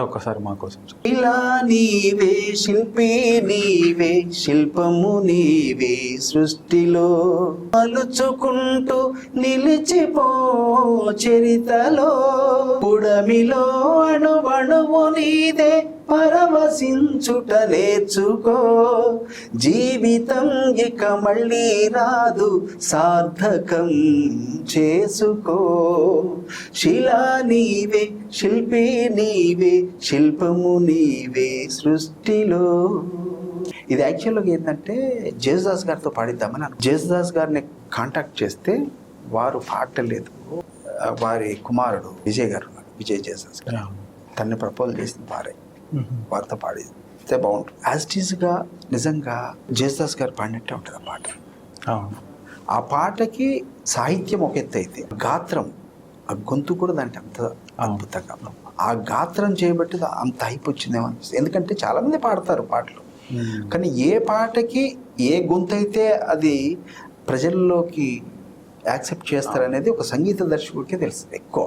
ఒక్కసారి మా కోసం ఇలా నీవే శిల్పి నీవే శిల్పము నీవే సృష్టిలో మలుచుకుంటూ నిలిచిపో చరితలో పుడమిలో అణువణువు నీదే పరవశించుట నేర్చుకో జీవితం ఇక మళ్ళీ రాదు సార్థకం చేసుకో శిలా నీవే శిల్పి నీవే శిల్పము నీవే సృష్టిలో. ఇది యాక్చువల్గా ఏంటంటే జేసుదాస్ గారితో పాడిద్దామని జేసుదాస్ గారిని కాంటాక్ట్ చేస్తే వారు పాడలేదు. వారి కుమారుడు విజయ్ గారు విజయ్ జేసుదాస్ గారు తన్ని ప్రపోజ్ చేసింది వారితో పాడితే బాగుంటుంది. యాజ్ ఇట్ ఈస్గా నిజంగా జేసుదాస్ గారు పాడినట్టే ఉంటుంది ఆ పాట. ఆ పాటకి సాహిత్యం ఒక ఎత్తు అయితే గాత్రం ఆ గొంతు కూడా దానికి అంత అద్భుతంగా ఆ గాత్రం చేయబట్టి అంత హైప్ వచ్చిందేమో అనిపిస్తుంది. ఎందుకంటే చాలామంది పాడతారు పాటలు, కానీ ఏ పాటకి ఏ గొంతు అయితే అది ప్రజల్లోకి యాక్సెప్ట్ చేస్తారనేది ఒక సంగీత దర్శకుడికే తెలుస్తుంది ఎక్కువ.